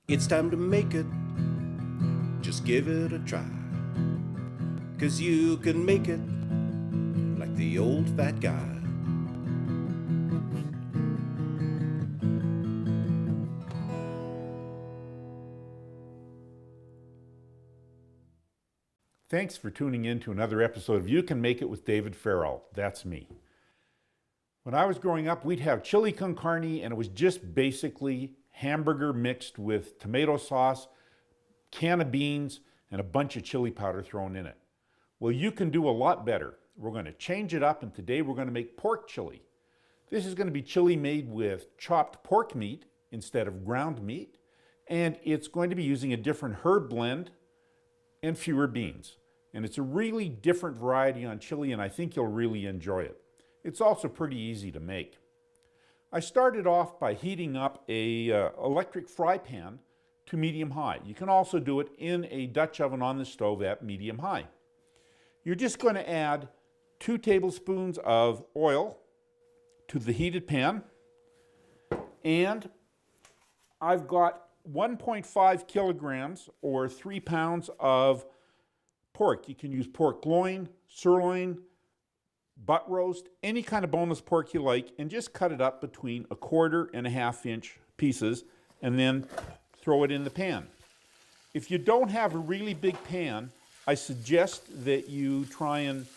It's time to make it, just give it a try. 'Cause you can make it like the old fat guy. Thanks for tuning in to another episode of You Can Make It with David Farrell. That's me. When I was growing up, we'd have chili con carne, and it was just basically hamburger mixed with tomato sauce, can of beans, and a bunch of chili powder thrown in it. Well, you can do a lot better. We're going to change it up, and today we're going to make pork chili. This is going to be chili made with chopped pork meat instead of ground meat, and it's going to be using a different herb blend and fewer beans. And it's a really different variety on chili, and I think you'll really enjoy it. It's also pretty easy to make. I started off by heating up a electric fry pan to medium high. You can also do it in a Dutch oven on the stove at medium high. You're just going to add 2 tablespoons of oil to the heated pan, and I've got 1.5 kilograms or 3 pounds of pork. You can use pork loin, sirloin, butt roast, any kind of boneless pork you like, and just cut it up between 1/4 and 1/2 inch pieces and then throw it in the pan. If you don't have a really big pan, I suggest that you try and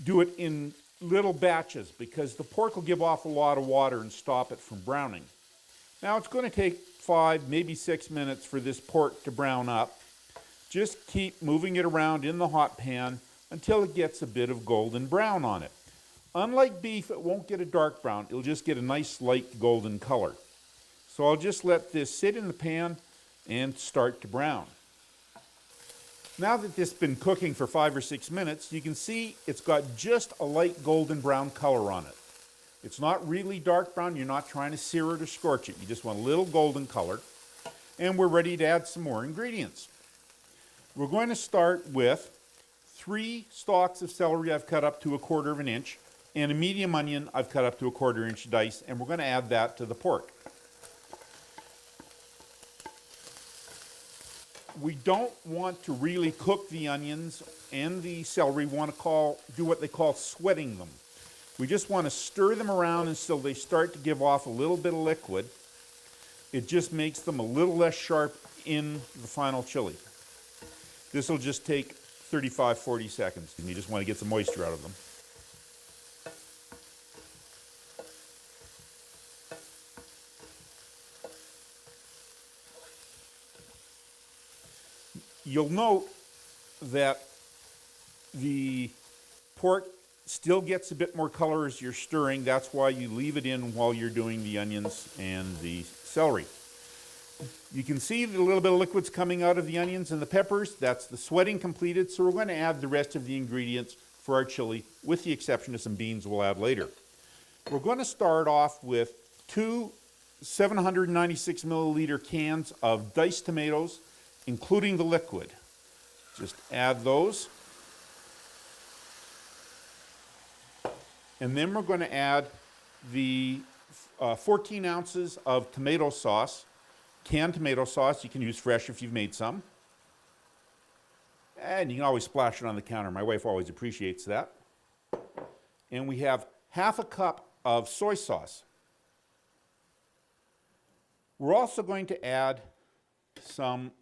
do it in little batches because the pork will give off a lot of water and stop it from browning. Now it's going to take 5, maybe 6 minutes for this pork to brown up. Just keep moving it around in the hot pan until it gets a bit of golden brown on it. Unlike beef, it won't get a dark brown. It'll just get a nice light golden color. So I'll just let this sit in the pan and start to brown. Now that this has been cooking for 5 or 6 minutes, you can see it's got just a light golden brown color on it. It's not really dark brown. You're not trying to sear it or scorch it. You just want a little golden color. And we're ready to add some more ingredients. We're going to start with 3 stalks of celery I've cut up to 1/4 inch, and a medium onion I've cut up to 1/4 inch dice, and we're going to add that to the pork. We don't want to really cook the onions and the celery. We want to do what they call sweating them. We just want to stir them around until they start to give off a little bit of liquid. It just makes them a little less sharp in the final chili. This will just take 35-40 seconds, and you just want to get some moisture out of them. You'll note that the pork still gets a bit more color as you're stirring. That's why you leave it in while you're doing the onions and the celery. You can see that a little bit of liquid's coming out of the onions and the peppers. That's the sweating completed, so we're going to add the rest of the ingredients for our chili, with the exception of some beans we'll add later. We're going to start off with 2 796 milliliter cans of diced tomatoes, including the liquid. Just add those. And then we're going to add the 14 ounces of tomato sauce, canned tomato sauce. You can use fresh if you've made some. And you can always splash it on the counter. My wife always appreciates that. And we have 1/2 cup of soy sauce. We're also going to add some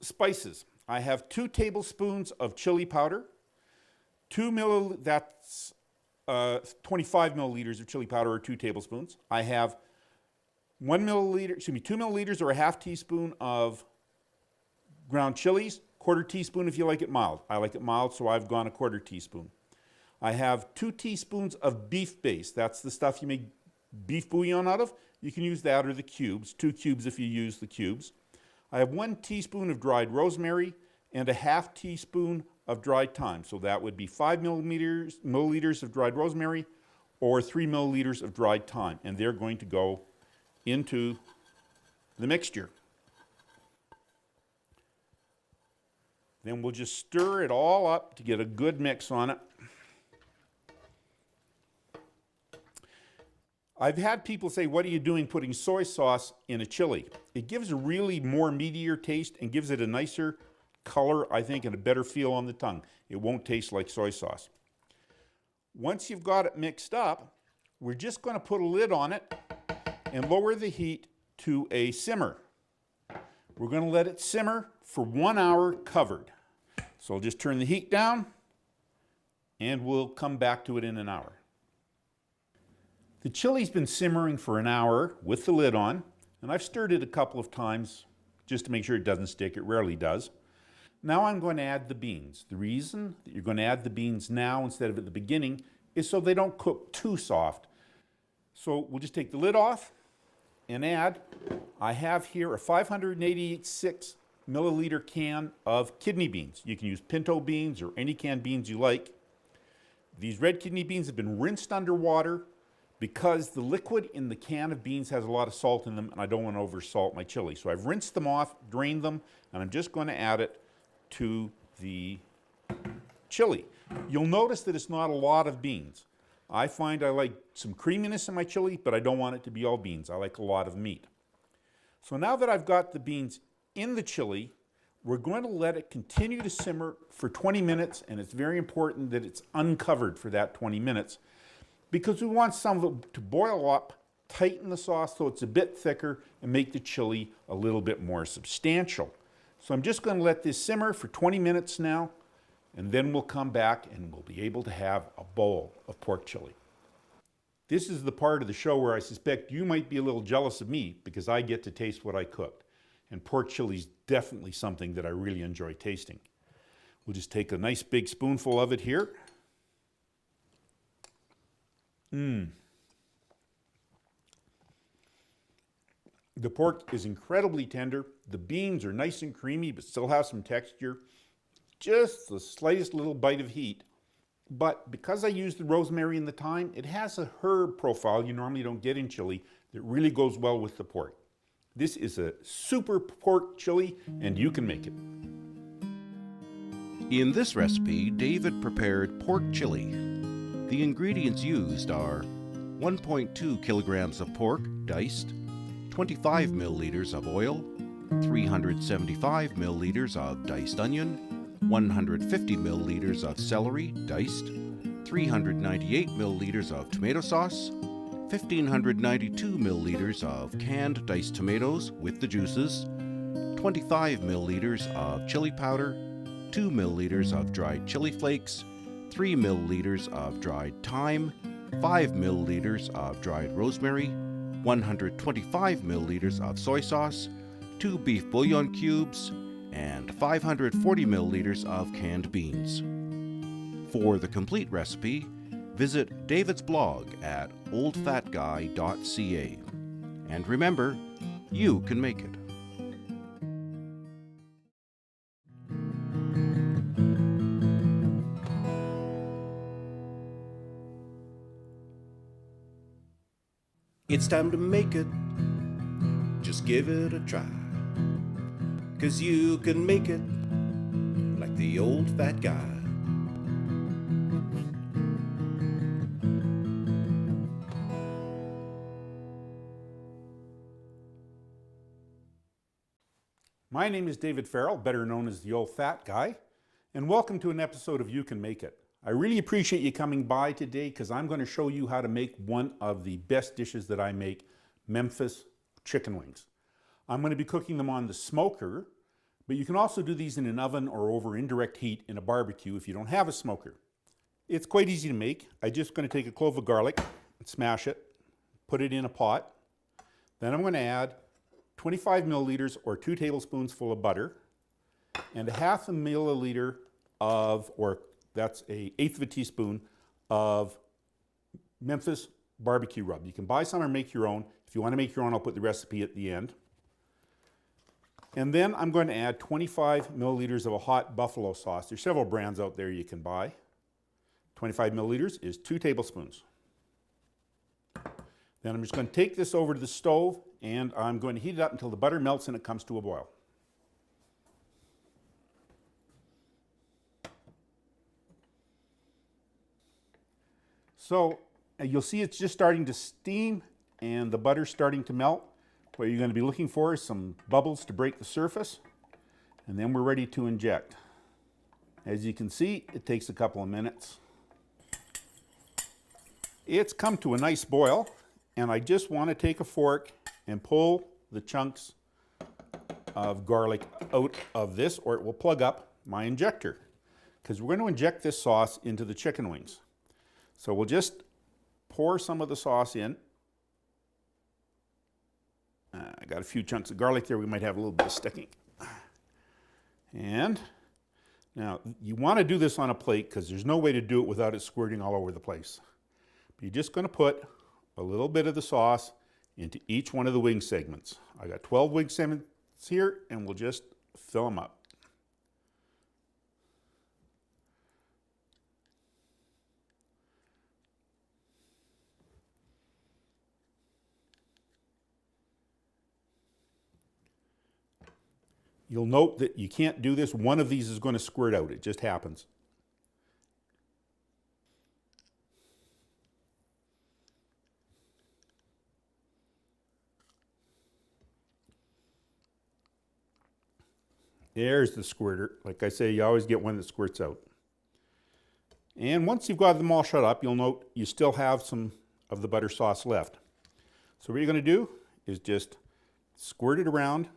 spices. I have 2 tablespoons of chili powder, 25 milliliters of chili powder, or 2 tablespoons. I have 2 milliliters or a 1/2 teaspoon of ground chilies, 1/4 teaspoon if you like it mild. I like it mild, so I've gone 1/4 teaspoon. I have 2 teaspoons of beef base. That's the stuff you make beef bouillon out of. You can use that or the cubes, 2 cubes if you use the cubes. I have 1 teaspoon of dried rosemary and a 1/2 teaspoon of dried thyme. So that would be 5 milliliters of dried rosemary or 3 milliliters of dried thyme. And they're going to go into the mixture. Then we'll just stir it all up to get a good mix on it. I've had people say, what are you doing putting soy sauce in a chili? It gives a really more meatier taste and gives it a nicer color, I think, and a better feel on the tongue. It won't taste like soy sauce. Once you've got it mixed up, we're just going to put a lid on it and lower the heat to a simmer. We're going to let it simmer for 1 hour covered. So I'll just turn the heat down and we'll come back to it in an hour. The chili's been simmering for an hour with the lid on, and I've stirred it a couple of times just to make sure it doesn't stick. It rarely does. Now I'm going to add the beans. The reason that you're going to add the beans now instead of at the beginning is so they don't cook too soft. So we'll just take the lid off and add, I have here a 586 milliliter can of kidney beans. You can use pinto beans or any canned beans you like. These red kidney beans have been rinsed under water because the liquid in the can of beans has a lot of salt in them and I don't want to oversalt my chili. So I've rinsed them off, drained them, and I'm just going to add it to the chili. You'll notice that it's not a lot of beans. I find I like some creaminess in my chili, but I don't want it to be all beans. I like a lot of meat. So now that I've got the beans in the chili, we're going to let it continue to simmer for 20 minutes, and it's very important that it's uncovered for that 20 minutes because we want some of it to boil up, tighten the sauce so it's a bit thicker, and make the chili a little bit more substantial. So I'm just going to let this simmer for 20 minutes now, and then we'll come back and we'll be able to have a bowl of pork chili. This is the part of the show where I suspect you might be a little jealous of me because I get to taste what I cooked. And pork chili is definitely something that I really enjoy tasting. We'll just take a nice big spoonful of it here. The pork is incredibly tender. The beans are nice and creamy, but still have some texture. Just the slightest little bite of heat. But because I used the rosemary and the thyme, it has a herb profile you normally don't get in chili that really goes well with the pork. This is a super pork chili, and you can make it. In this recipe, David prepared pork chili. The ingredients used are 1.2 kilograms of pork, diced, 25 milliliters of oil, 375 milliliters of diced onion, 150 milliliters of celery, diced, 398 milliliters of tomato sauce, 1,592 milliliters of canned diced tomatoes with the juices, 25 milliliters of chili powder, 2 milliliters of dried chili flakes, 3 milliliters of dried thyme, 5 milliliters of dried rosemary, 125 milliliters of soy sauce, 2 beef bouillon cubes, and 540 milliliters of canned beans. For the complete recipe, visit David's blog at oldfatguy.ca. And remember, you can make it. It's time to make it. Just give it a try. 'Cause you can make it like the old fat guy. My name is David Farrell, better known as the Old Fat Guy, and welcome to an episode of You Can Make It. I really appreciate you coming by today because I'm going to show you how to make one of the best dishes that I make, Memphis chicken wings. I'm going to be cooking them on the smoker, but you can also do these in an oven or over indirect heat in a barbecue if you don't have a smoker. It's quite easy to make. I'm just going to take a clove of garlic and smash it, put it in a pot. Then I'm going to add 25 milliliters or 2 tablespoons full of butter and a half a milliliter of, or that's an eighth of a teaspoon of Memphis barbecue rub. You can buy some or make your own. If you want to make your own, I'll put the recipe at the end. And then I'm going to add 25 milliliters of a hot buffalo sauce. There's several brands out there you can buy. 25 milliliters is 2 tablespoons. Then I'm just going to take this over to the stove and I'm going to heat it up until the butter melts and it comes to a boil. So you'll see it's just starting to steam and the butter's starting to melt, what you're going to be looking for is some bubbles to break the surface, and then we're ready to inject. As you can see, it takes a couple of minutes. It's come to a nice boil, and I just want to take a fork and pull the chunks of garlic out of this, or it will plug up my injector, because we're going to inject this sauce into the chicken wings. So we'll just pour some of the sauce in. I got a few chunks of garlic there. We might have a little bit of sticking. And now you want to do this on a plate because there's no way to do it without it squirting all over the place. But you're just going to put a little bit of the sauce into each one of the wing segments. I got 12 wing segments here, and we'll just fill them up. You'll note that you can't do this. One of these is going to squirt out. It just happens. There's the squirter. Like I say, you always get one that squirts out. And once you've got them all shut up, you'll note you still have some of the butter sauce left. So what you're going to do is just squirt it around.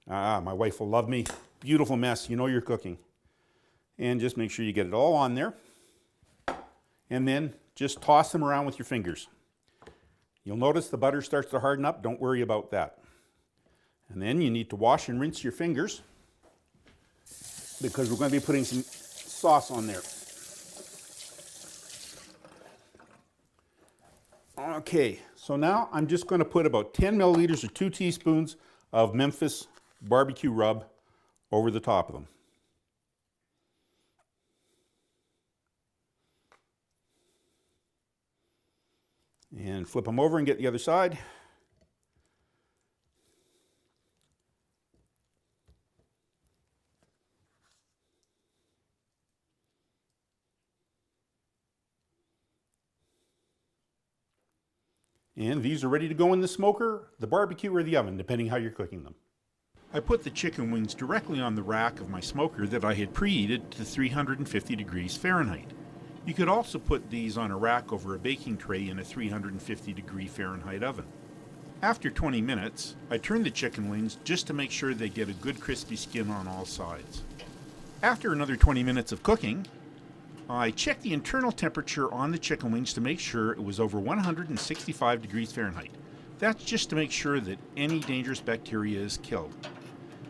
My wife will love me. Beautiful mess. You know you're cooking. And just make sure you get it all on there. And then just toss them around with your fingers. You'll notice the butter starts to harden up. Don't worry about that. And then you need to wash and rinse your fingers, because we're going to be putting some sauce on there. Okay, so now I'm just going to put about 10 milliliters or 2 teaspoons of Memphis barbecue rub over the top of them. And flip them over and get the other side. And these are ready to go in the smoker, the barbecue, or the oven, depending how you're cooking them. I put the chicken wings directly on the rack of my smoker that I had preheated to 350 degrees Fahrenheit. You could also put these on a rack over a baking tray in a 350 degree Fahrenheit oven. After 20 minutes, I turn the chicken wings just to make sure they get a good crispy skin on all sides. After another 20 minutes of cooking, I checked the internal temperature on the chicken wings to make sure it was over 165 degrees Fahrenheit. That's just to make sure that any dangerous bacteria is killed.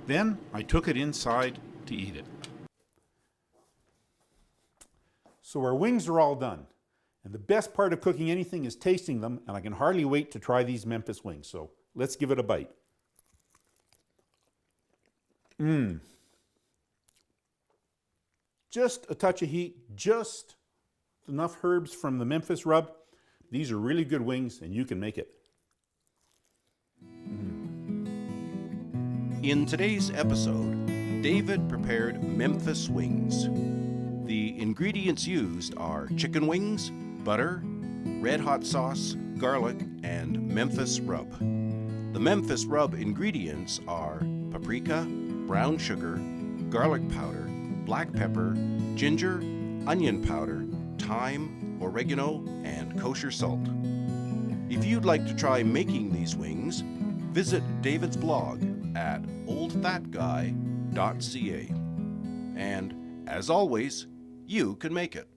Then I took it inside to eat it. So our wings are all done. And the best part of cooking anything is tasting them, and I can hardly wait to try these Memphis wings. So let's give it a bite. Just a touch of heat, just enough herbs from the Memphis rub. These are really good wings, and you can make it. In today's episode, David prepared Memphis wings. The ingredients used are chicken wings, butter, red hot sauce, garlic, and Memphis rub. The Memphis rub ingredients are paprika, brown sugar, garlic powder, black pepper, ginger, onion powder, thyme, oregano, and kosher salt. If you'd like to try making these wings, visit David's blog at oldfatguy.ca. And as always, you can make it.